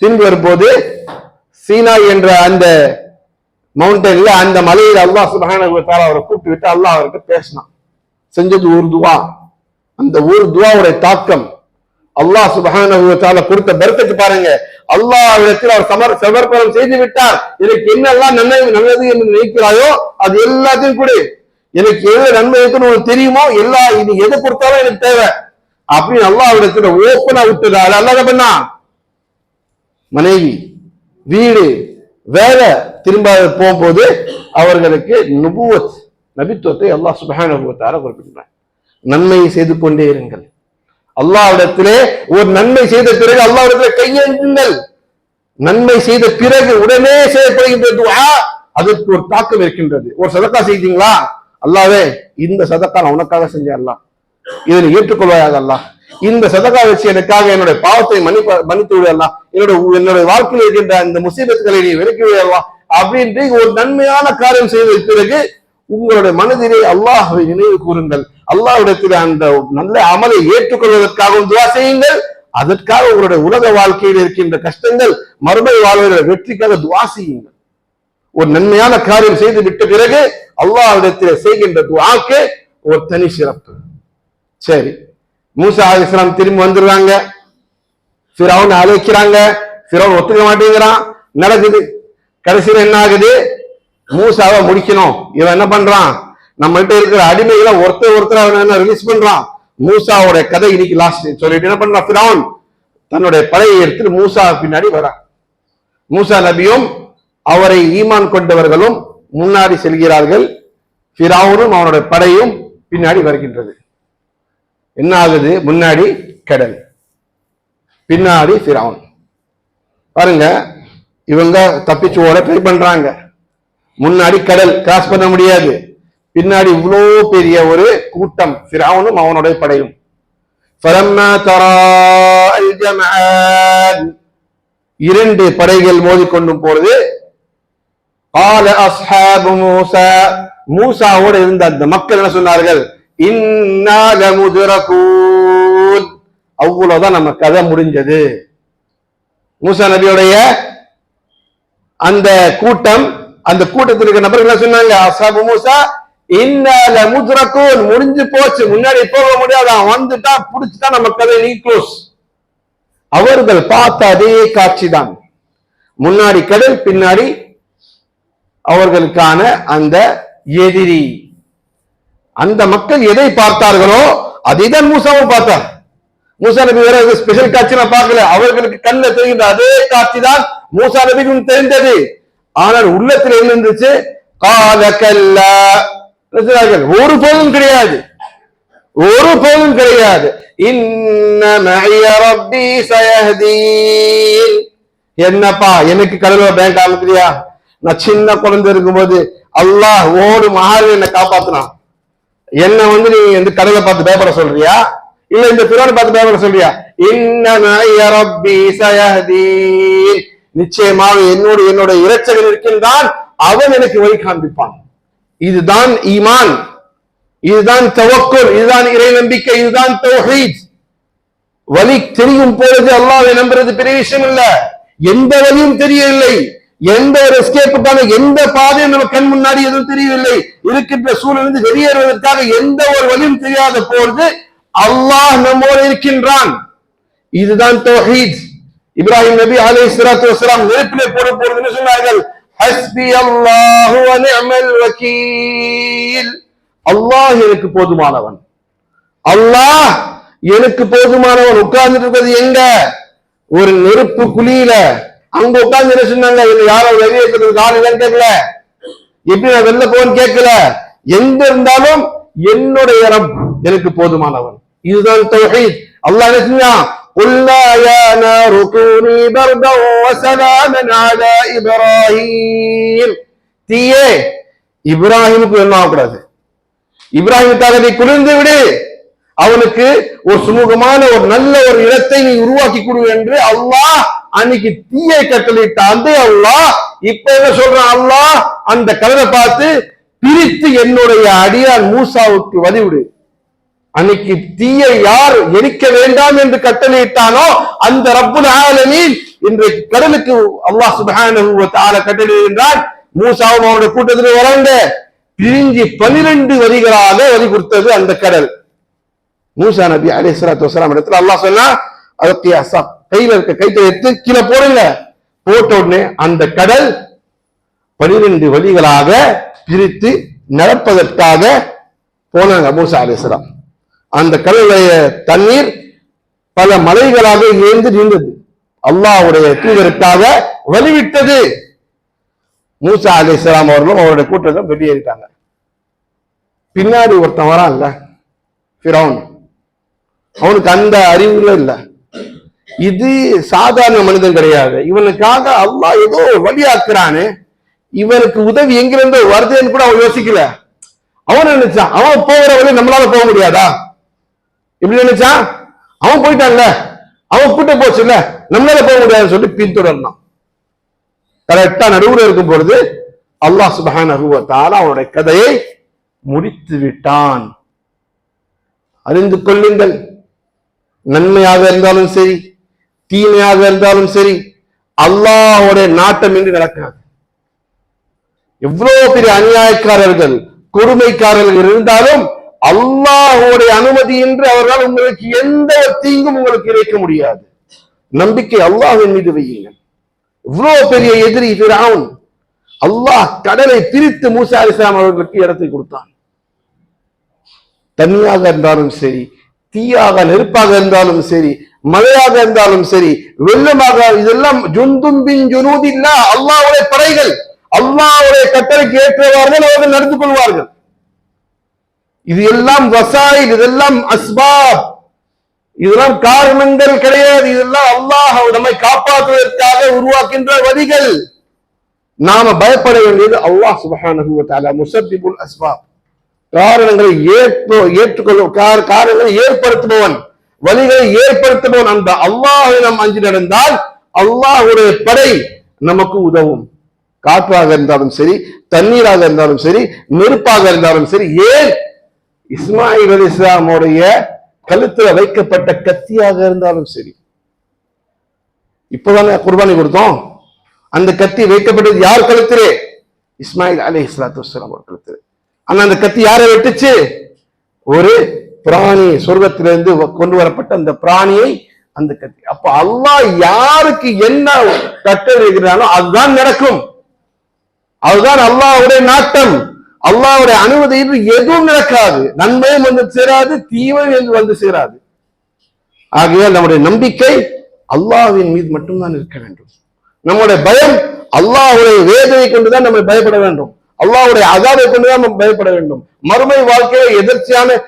திரும்பி வரும்போது சீனாய் என்ற அந்த மவுண்டன்ல, அந்த மலையில அல்லாஹ் சுப்ஹானஹு வ தஆலா அவரை கூப்பிட்டு விட்டு அல்லாஹ் அவர்கிட்ட பேசினான். செஞ்சது ஒரு துவா. அந்த ஒரு துவாவுடைய தாக்கம், அல்லாஹ் சுப்ஹானஹு வ தஆலா கொடுத்த பரக்கத்து பாருங்க. அல்லாஹ்விடத்தில் அவர் சமர்ப்பணம் செய்து விட்டார். எனக்கு என்னெல்லாம் நல்லது என்று நினைக்கிறாயோ அது எல்லாத்தையும் கூட, எனக்கு எது நன்மை இருக்குன்னு உனக்கு தெரியுமோ எல்லா, இது எதை கொடுத்தாலும் எனக்கு தேவை அப்படின்னு அல்லாஹ்விடத்துல ஓப்பனா விட்டுறாரு. அல்லாஹ் என்ன பண்ணா? மனைவி, வீடு, வேலை, திரும்ப போகும்போது அவர்களுக்கு நுபுவத், நபித்துவத்தை அல்லாஹ் சுப்ஹானஹு வ தஆலா குறிப்பிட்டார். நன்மை செய்து கொண்டே இருங்கள். அல்லாஹ்விடத்திலே ஒரு நன்மை செய்த பிறகு அல்லாஹ்விடத்திலே கையேந்துங்கள். நன்மை செய்த பிறகு உடனே செய்யப்படுகின்ற துஆ, அதற்கு ஒரு தாக்கம் இருக்கின்றது. ஒரு சதக்கா செய்தீங்களா, அல்லாஹ்வே இந்த சதக்கா நான் உனக்காக செஞ்சேன், அல்லாஹ் இதை நீ ஏற்றுக்கொள்வாயாக, அல்லாஹ் இந்த சதக்கா வச்சு எனக்காக என்னுடைய பாவத்தை மன்னித்து விடு, அல்லாஹ் என்னுடைய வாழ்க்கையில் இருக்கின்ற அந்த முசீபத்துகளை நீ விலக்கி விடு, அல்லாஹ் அப்படின்ட்டு ஒரு நன்மையான காரியம் செய்த பிறகு உங்களுடைய மனதிலே அல்லாஹ்வை நினைவு கூறுங்கள். அல்லாஹ்விடத்தில் அந்த நல்ல அமலை ஏற்றுக்கொள்வதற்காகவும் துஆ செய்யுங்கள். அதற்காக உங்களுடைய உலக வாழ்க்கையில் இருக்கின்ற கஷ்டங்கள், மறுமை வாழ்வதில் வெற்றிக்காக துஆ செய்யுங்கள். ஒரு நன்மையான காரியம் செய்து விட்ட பிறகு அல்லாஹ்விடத்தில் செய்கின்ற துஆக்கு ஒரு தனி சிறப்பு. சரி, மூசா அலைஹிஸ்ஸலாம் திரும்பி வந்துடுறாங்க. ஃபிரௌன் அழைக்கிறாங்க, ஃபிரௌன் ஒத்துக்க மாட்டேங்கிறான். நடக்குது. கடைசியில் என்ன ஆகுது? மூசாவை முடிக்கணும். இவன் என்ன பண்றான்? நம்ம கிட்ட இருக்கிற அடிமைகளை ஒருத்தர் அவன் ரிலீஸ் பண்றான். மூசாவோட கதை இன்னைக்கு லாஸ்ட் சொல்லிட்டு என்ன பண்றான்? ஃபிரௌன் தன்னுடைய படையை எடுத்து மூசா பின்னாடி வரான். மூசா நபியும் அவரை ஈமான் கொண்டவர்களும் முன்னாடி செல்கிறார்கள். ஃபிரௌனும் அவனுடைய படையும் பின்னாடி வருகின்றது. என்ன ஆகுது? முன்னாடி கடல், பின்னாடி ஃபிரௌன். பாருங்க, இவங்க தப்பிச்சு ஓட ட்ரை பண்றாங்க. முன்னாடி கடல் கிராஸ் பண்ண முடியாது, பின்னாடி இவ்வளோ பெரிய ஒரு கூட்டம், ஃபிரௌனும் அவனுடைய படையும். ஃபலம்மா தராஅல் ஜம்ஆன், இரண்டு படைகள் மோதிக்கொண்டும் போறது. قال أصحاب موسى, மூசாவோடு இருந்த அந்த மக்கள் என்ன சொன்னார்கள்? இன்னா லமுத்ரகூன், அவ்வளவுதான் நம்ம கதை முடிஞ்சது. மூசா நபியுடைய அந்த கூட்டம், அந்த கூட்டத்தில் இருக்கிற நபர்கள் என்ன சொன்னாங்க? அஸ்ஹாபு மூசா இன்னா லமுத்ரகூன், முடிஞ்சு போச்சு, முன்னாடி போக முடியாது, வந்துட்டா புடிச்சுட்டா நம்ம கதை நீ க்ளோஸ். அவர்கள் பார்த்த அதே காட்சி தான். முன்னாடி கடல், பின்னாடி அவர்களுக்கான அந்த எதிரி. அந்த மக்கள் எதை பார்த்தார்களோ அதைதான் மூசாவும் பார்த்தார். மூசா நபி வேற ஸ்பெஷல் காட்சி நான் பார்க்கல, அவர்களுக்கு கண்ணுல தெரிகின்ற அதே காட்சி தான் மூசா நபிக்கும் தெரிந்தது. ஆனால் உள்ளத்தில் என்ன இருந்துச்சு? கால கல்லா, ஒரு போதும் கிடையாது, ஒரு போதும் கிடையாது. இன்ன மஇய ரப்பி சயஹ்தீன், என்னப்பா எனக்கு கடவுள பேங்க் காமிக்கிறியா? நான் சின்ன குழந்தை இருக்கும்போது அல்லாஹ் ஓடு மகால் என்னை காப்பாத்தினான். என்ன நீ இந்த கடலை பார்த்து பயப்பட சொல்றியா? இல்ல இந்த பிறனை பார்த்து பயப்பட சொல்றியா? இன்ன மஇய ரப்பி சயஹ்தீன், நிச்சயமாக என்னோட இரட்சகன் இருக்கின்றான், அவன் எனக்கு வழி காண்பிப்பான். இதுதான் ஈமான், இதுதான் தவக்குல், இதுதான் இறை நம்பிக்கை, இதுதான் தௌஹீத். வழி தெரியும் பொழுது அல்லாஹ்வை நம்புறது பெரிய விஷயம் இல்ல. எந்த வழியும் தெரியவில்லை, எந்த ஒரு எஸ்கேப்புக்கான எந்த பாதையும் நம்ம கண் முன்னாடி எதுவும் தெரியவில்லை, இருக்கின்ற சூழலிருந்து வெளியேறுவதற்காக எந்த ஒரு வழியும் தெரியாத பொழுது அல்லாஹ் நம்மோடு இருக்கின்றான். இதுதான் தௌஹீத். இப்ராஹிம் நபி அலைஹிஸ்ஸலாத்து வஸலாம் நெருப்பிலே போடும் பொழுது என்ன சொன்னார்கள்? ஹஸ்பி அல்லாஹு வ நிஅமல் வக்கீல், அல்லாஹ் எனக்கு போதுமானவன், அல்லாஹ் எனக்கு போதுமானவன். உட்கார்ந்துட்டு இருக்கிறது எங்க? ஒரு நெருப்பு குழியில. அங்க உட்கார்ந்து என்ன சொன்னாங்க? யாரோ வெளியேற்றது காலையில கேட்கல, எப்படி நான் வெளில போன்னு கேட்கல, எங்க இருந்தாலும் என்னுடைய ரப் எனக்கு போதுமானவன். இதுதான் தௌஹீத். அல்லாஹ் என்ன செஞ்சான்? قُلْنَا يَا نَارُ كُونِي بَرْدًا وَسَلَامًا عَلَى إِبْرَاهِيمَ, தீயே இப்ராஹிமுக்கு என்ன ஆகக்கூடாது, இப்ராஹிமுக்காக நீ குளிர்ந்து விடு, அவனுக்கு ஒரு சுமூகமான ஒரு நல்ல ஒரு இடத்தை நீ உருவாக்கி கொடு என்று அல்லாஹ் அன்னைக்கு தீயை கட்டளையிட்ட அதே அல்லாஹ் இப்ப என்ன சொல்றான்? அல்லாஹ் அந்த கடலை பார்த்து பிரித்து என்னுடைய அடியான் மூசாவுக்கு வழிவிடு. அன்னைக்கு தீயை யார் எரிக்க வேண்டாம் என்று கட்டளையிட்டானோ அந்த ரப்புல் ஆலமீன் இன்றைக்கு கடலுக்கு அல்லாஹ் சுப்ஹானஹு வ தஆலா கட்டளையிட்டான். மூசாவும் அவருடைய கூட்டத்தில் வராங்க, பிரிஞ்சு 12 வரிகளாக வழி கொடுத்தது அந்த கடல். மூசா நபி அலைஹிஸ்ஸலாத்து வஸலாம் இடத்துல அல்லாஹ் சொன்னா, அதுக்கு கையில இருக்க கைத்தை எடுத்து கீழே போடுங்க. போட்ட உடனே அந்த கடல் 12 வழிகளாக பிரித்து நடப்பதற்காக போனாங்க மூசா அலைஹிஸ்ஸலாம். அந்த கடலுடைய தண்ணீர் பல மலைகளாக ஏந்து நின்றது, அல்லாஹ்வுடைய தூதருக்காக வழிவிட்டது. மூசா அலைஹிஸ்ஸலாம் அவர்களும் அவருடைய கூட்டத்தை வெளியேறிட்டாங்க. பின்னாடி ஒருத்தன் வரான்ல ஃபிரௌன், அவனுக்கு அந்த அறிவுல இல்ல, இது சாதாரண மனிதன் கிடையாது, இவனுக்காக அல்லாஹ் ஏதோ வழியாக்குறானு, இவனுக்கு உதவி எங்கிருந்து வருதுன்னு கூட அவன் யோசிக்கல. அவன் நினைச்சான் அவன் போகிற வழி நம்மளால போக முடியாதா, இப்படி நினைச்சான். அவன் போயிட்டான்ல, அவன் கூட்ட போச்சுல்ல, நம்மளால போக முடியாதுன்னு சொல்லி பின்தொடர்ந்தான். கரெக்டா நடுவுல இருக்கும் பொழுது அல்லாஹ் சுப்ஹானஹு வ தஆலா அவனுடைய கதையை முடித்து விட்டான். அறிந்து கொள்ளுங்கள், நன்மையாக இருந்தாலும் சரி தீமையாக இருந்தாலும் சரி அல்லாஹ்வுடைய நாட்டம் என்று நடக்காது. எவ்வளவு பெரிய அநியாயக்காரர்கள் கொடுமைக்காரர்கள் இருந்தாலும் அல்லாஹ்வுடைய அனுமதி என்று அவர்களால் உங்களுக்கு எந்த தீங்கும் உங்களுக்கு இழைக்க முடியாது. நம்பிக்கை அல்லாஹ்வின் மீது வையுங்கள். இவ்வளவு பெரிய எதிரி ஃபிரௌன், அல்லாஹ் கடலை பிரித்து மூசா அலைஹிஸ்ஸலாம் அவர்களுக்கு இடத்தை கொடுத்தான். தண்ணியாக இருந்தாலும் சரி, தீயாக நெருப்பாக இருந்தாலும் சரி, மழையாக இருந்தாலும் சரி, வெள்ளமாக, இதெல்லாம் ஜுந்தும் பின் ஜுனூதில்லா, அல்லாஹ்வுடைய படைகள், அல்லாஹ்வுடைய கட்டளைக்கு ஏற்றவார்கள் அவர்கள் நடந்து கொள்வார்கள். இது எல்லாம் வசாயில், இதெல்லாம் அஸ்பாப், இதெல்லாம் காரணங்கள் கிடையாது, இதெல்லாம் அல்லாஹ் நம்மை காப்பாற்றுவதற்காக உருவாக்கின்ற வழிகள். நாம பயப்பட வேண்டியது அல்லாஹ் சுப்ஹானஹு வ தஆலா முஸப்பிபுல் அஸ்பாப், காரணங்களை ஏற்றுக்கொள்ளும், காரணங்களை ஏற்படுத்துபவன், வழிகளை ஏற்படுத்துபவன். அந்த அல்லாஹ்வை நாம் அஞ்சி நடந்தால் அல்லாஹ்வுடைய படை நமக்கு உதவும். காற்றாக இருந்தாலும் சரி, தண்ணீராக இருந்தாலும் சரி, நெருப்பாக இருந்தாலும் சரி, ஏன் இஸ்மாயில் அலைஹிஸ்ஸலாமுடைய கழுத்துல வைக்கப்பட்ட கத்தியாக இருந்தாலும் சரி. இப்பதானே குர்பானி கொடுத்தோம், அந்த கத்தி வைக்கப்பட்டது யார் கழுத்திலே? இஸ்மாயில் அலைஹிஸ்ஸலாத்து வஸ்ஸலாம் அவர் கழுத்திலே. ஆனா அந்த கத்தி யாரை வெட்டுச்சு? ஒரு பிராணி, சொர்க்கத்திலிருந்து கொண்டு வரப்பட்ட அந்த பிராணியை அந்த கத்தி. அப்ப அல்லாஹ் யாருக்கு என்ன கட்டளையிடுகிறானோ அதுதான் நடக்கும். அதுதான் அல்லாஹ்வுடைய நாட்டம். அல்லாஹ்வுடைய அனுமதியில் எதுவும் நடக்காது. நன்மையும் வந்து சேராது, தீமையும் வந்து சேராது. ஆகையால் நம்முடைய நம்பிக்கை அல்லாஹ்வின் மீது மட்டும்தான் இருக்க வேண்டும். நம்முடைய பயம் அல்லாஹ்வுடைய வேதனை கொண்டுதான் நம்ம பயப்பட வேண்டும். அல்லாஹ்வுடைய அஸாபை கொண்டுதான் நம்ம பயப்பட வேண்டும். மறுமை வாழ்க்கையில எதிர்ச்சியான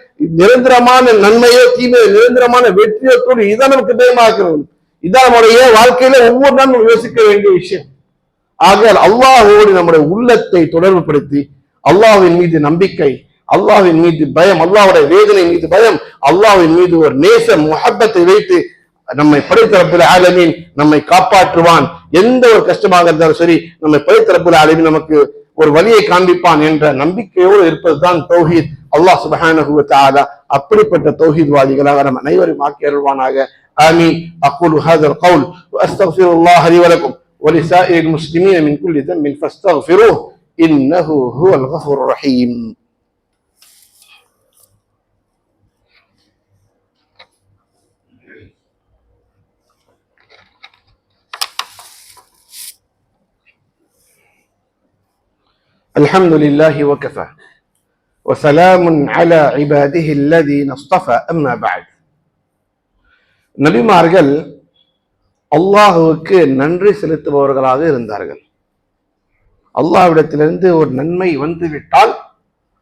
நிரந்தரமான நன்மையோ தீமையோ நிரந்தரமான வெற்றியோ தோல்வி இதான் நமக்கு பயமாக்கிறது. இதான் நம்முடைய வாழ்க்கையில ஒவ்வொரு நாளும் யோசிக்க வேண்டிய விஷயம். ஆகையால் அல்லாஹ்வோடு நம்முடைய உள்ளத்தை தொடர்புபடுத்தி அல்லாஹ்வின் மீது நம்பிக்கை, அல்லாஹ்வின் மீது பயம், அல்லாஹ்வுடைய வேதனை மீது பயம், அல்லாஹ்வின் மீது ஒரு நேச முஹப்பத்தை வைத்து நம்மை படைத்த ரப்புல் ஆலமீன் நம்மை காப்பாற்றுவான். எந்த ஒரு கஷ்டமாக இருந்தாலும் சரி, நம்மை படைத்த ரப்புல் ஆலமீன் நமக்கு ஒரு வழியை காண்பிப்பான் என்ற நம்பிக்கையோடு இருப்பதுதான் தௌஹீத். அல்லாஹ் சுப்ஹானஹு வ தஆலா அப்படிப்பட்ட தௌஹீத்வாதிகளாக நம் அனைவரும் ஆக்கி அருள்வானாக. ஆமீன். அக்கூலு ஹாதல் கவுல் வ அஸ்தக்ஃபிருல்லாஹ லி வ லக்கும் வ லிசாயிரில் முஸ்லிமீன மின் குல்லி தம்பின் ஃபஸ்தக்ஃபிருஹு இன்னஹு ஹுவல் கஃபூருர் ரஹீம். الحمد لله وكفى وسلام على عباده الذين اصطفى أما بعد. நபிமார்கள் அல்லாஹ்வுக்கு நன்றி செலுத்துபவர்களாக இருந்தார்கள். அல்லாஹ்விடத்திலிருந்து ஒரு நன்மை வந்துவிட்டால்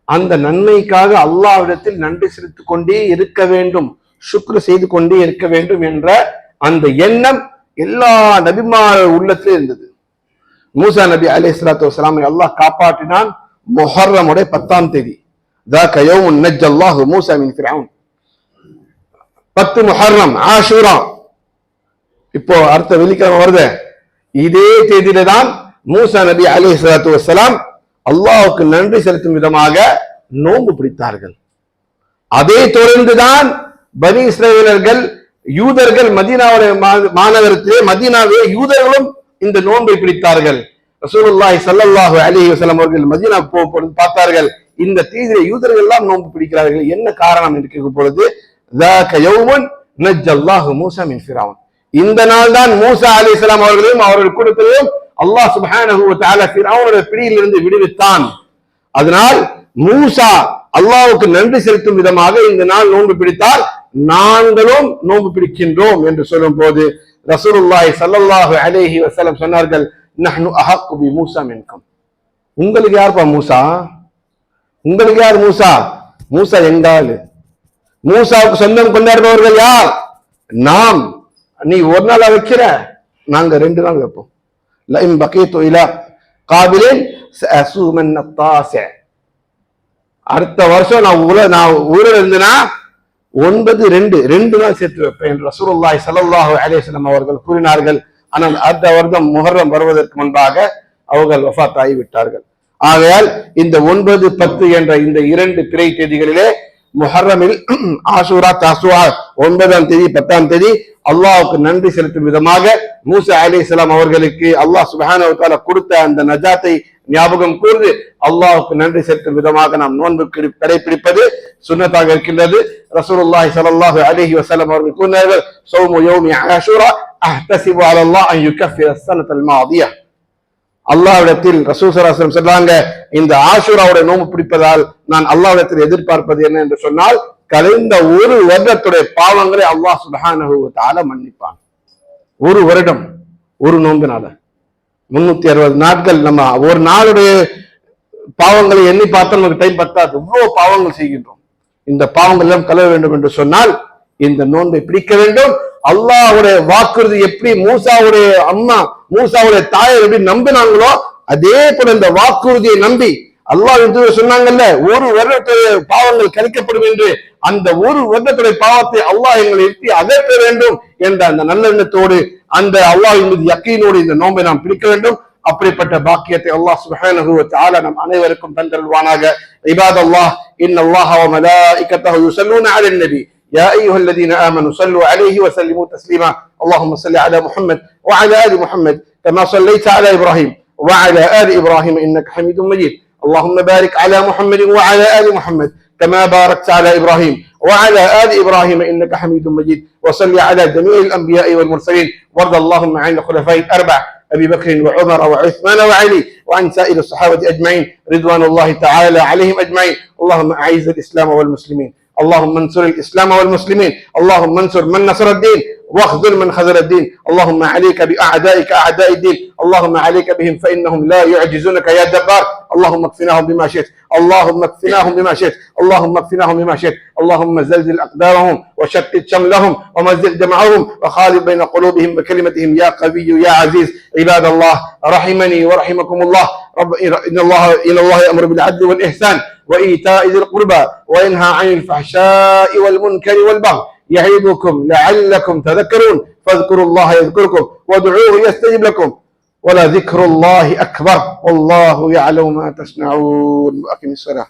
அந்த நன்மைக்காக அல்லாஹ்விடத்தில் நன்றி செலுத்திக் கொண்டே இருக்க வேண்டும், சுக்ரு செய்து கொண்டே இருக்க வேண்டும் என்ற அந்த எண்ணம் எல்லா நபிமார் உள்ளத்திலே இருந்தது. மூசா நபி அலைஹிஸ்ஸலாத்து வஸ்ஸலாமை அல்லாஹ் காப்பாற்றினான் முஹர்ரமுடைய 10ஆம் தேதி. ذاك يوم نجى الله موسى من فرعون. 10 முஹர்ரம் ஆஷூரா. இப்போ அடுத்த வெள்ளிக்கிழமை வருது. இதே தேதியில தான் மூசா நபி அலைஹிஸ்ஸலாத்து வஸ்ஸலாம் அல்லாஹ்வுக்கு நன்றி செலுத்தும் விதமாக நோன்பு பிடித்தார்கள். அதே தொடர்ந்துதான் பனி இஸ்ரவேலர்கள் யூதர்கள் மதீனாவுடைய மாநகரத்திலே மதீனாவிலே யூதர்களும் இந்த நோன்பை பிடித்தார்கள். ரசூலுல்லாஹி ஸல்லல்லாஹு அலைஹி வஸல்லம் அவர்கள் மதீனா போகும்போது பார்த்தார்கள், இந்த தேதியிலே யூதர்கள் எல்லாம் நோன்பு பிடிக்கிறார்கள், என்ன காரணம் என்று கேட்கும் பொழுது ذاك يوم نجى الله موسى من فرعون. இந்த நாள் தான் மூசா அலைஹிஸ்ஸலாம் அவர்களையும் அவர்கள் கூட்டத்தையும் அல்லாஹ் சுப்ஹானஹு வ தஆலா ஃபிரௌனுடைய பிடியிலிருந்து விடுவித்தான். அதனால் மூசா அல்லாஹ்வுக்கு நன்றி செலுத்தும் விதமாக இந்த நாள் நோன்பு பிடித்தால் நாங்களும் நோன்பு பிடிக்கின்றோம் என்று சொல்லும் போது ரசூலுல்லாஹி ஸல்லல்லாஹு அலைஹி வஸல்லம் சொன்னார்கள், நஹ்னு அஹக்கு பி மூசா மின்கும். உங்களுக்கு யார்ப்பா மூசா? உங்களுக்கு யார் மூசா? மூசா எங்கால்? மூசாவுக்கு சொந்தம் கொண்டாடுபவர்கள் யார்? நாம். நீ ஒரு நாள் வைக்கிற, நாங்க 2 நாள் வைப்போம். லஇன் பகீது இலா காபிலின் சஅசூமன் அத்தாஸி. அடுத்த வருஷம் நான் ஊரில் இருந்தேன்னா 9-2 நாள் சேர்த்து வைப்பேன் என்று ரசூலுல்லாஹி ஸல்லல்லாஹு அலைஹி வஸல்லம் அவர்கள் கூறினார்கள். ஆனால் அடுத்த வருடம் முஹர்ரம் வருவதற்கு முன்பாக அவர்கள் வஃபாத் ஆகிவிட்டார்கள். ஆகையால் இந்த 9-10 என்ற இந்த 2 பிறை தேதிகளிலே முஹர்ரமில் ஆஷூரா தஸ்வா 9ஆம் தேதி 10ஆம் தேதி அல்லாஹ்வுக்கு நன்றி செலுத்தும் விதமாக மூசா அலைஹிஸ்ஸலாம் அவர்களுக்கு அல்லாஹ் சுப்ஹானஹு வ தஆலா கொடுத்த அந்த நஜாத்தை ஞாபகம் கூர்ந்து அல்லாஹ்வுக்கு நன்றி செலுத்தும் விதமாக நாம் நோன்பு கடைபிடிப்பது சுன்னத்தாக இருக்கின்றது. ரசூலுல்லாஹி ஸல்லல்லாஹு அலைஹி வஸல்லம் அவர்கள் கூறினார்கள், ஸௌமு யௌமி ஆஷூரா அஹ்தஸிபு அலல்லாஹ் அன் யுகஃபிர ஸனத்தல் மாதியா. அல்லாஹ்விடத்தில் ரசூல் ஸல்லல்லாஹு அலைஹி வஸல்லம் சொன்னாங்க, இந்த ஆஷூராவுடைய நோன்பு பிடிப்பதால் நான் அல்லாஹ்விடத்தில் எதிர்பார்ப்பது என்ன என்று சொன்னால், கலைந்த ஒரு வருடத்துடைய பாவங்களை அல்லாஹ் சுப்ஹானஹு வ தஆலா மன்னிப்பான். ஒரு வருடம் ஒரு நோம்பினால 360 நாட்கள் நம்ம ஒரு நாளுடைய பாவங்களை எண்ணி பார்த்தா நமக்கு டைம் பத்தாது. இவ்வளவு பாவங்கள் செய்கின்றோம். இந்த பாவங்கள் எல்லாம் கழுவ வேண்டும் என்று சொன்னால் இந்த நோன்பை பிடிக்க வேண்டும். அல்லாஹ்வுடைய வாக்குறுதி எப்படி மூசாவுடைய அம்மா மூசாவுடைய தாயார் எப்படி நம்பினாங்களோ அதே போல இந்த வாக்குறுதியை நம்பி அல்லாஹ் சொன்னாங்கல்ல, ஒரு வருடத்துடைய பாவங்கள் கழிக்கப்படும் என்று, அந்த ஒரு வருடத்துடைய பாவத்தை அல்லாஹ் எங்களை எட்டி அகற்ற வேண்டும் என்ற அந்த நல்லெண்ணத்தோடு அந்த அல்லாஹ்வின் மீது யக்கீனோடு இந்த நோன்பை நாம் பிடிக்க வேண்டும். அப்படிப்பட்ட பாக்கியத்தை அல்லாஹ் சுப்ஹானஹு வ தஆலா நம் அனைவருக்கும் தந்தருள்வானாக. இபாதல்லாஹ் இன்னல்லாஹ வ மலாயிகத்தஹு யுஸல்லூன அலன் நபி يا أيها الذين آمنوا صلوا عليه وسلموا تسليما اللهم صل على محمد وعلى آل محمد كما صليت على إبراهيم وعلى آل إبراهيم إنك حميد مجيد. اللهم بارك على محمد وعلى آل محمد كما باركت على إبراهيم وعلى آل إبراهيم إنك حميد مجيد. وصل على جميع الأنبياء والمرسلين، وارض اللهم عن الخلفاء الأربع أبي بكر وعمر وعثمان وعلي وعن سائر الصحابة أجمعين رضوان الله تعالى عليهم أجمعين. اللهم أعز الإسلام والمسلمين، اللهم انصر الإسلام والمسلمين، اللهم انصر من نصر الدين واخذل من خذل الدين. اللهم عليك بأعدائك أعداء الدين، اللهم عليك بهم فإنهم لا يعجزونك يا جبار. اللهم اكفناهم بما شئت، اللهم اكفناهم بما شئت، اللهم اكفناهم بما شئت. اللهم زلزل أقدارهم وشتت شملهم ومزق جمعهم وخالف بين قلوبهم بكلمتهم يا قوي يا عزيز. عباد الله رحمني ورحمكم الله، إن الله يأمر بالعدل والإحسان وإيتاء ذي القربى وينهى عن الفحشاء والمنكر والبغي يعظكم لعلكم تذكرون. فاذكروا الله يذكركم وادعوه يستجب لكم ولذكر الله أكبر والله يعلم ما تصنعون. وأقم الصلاة.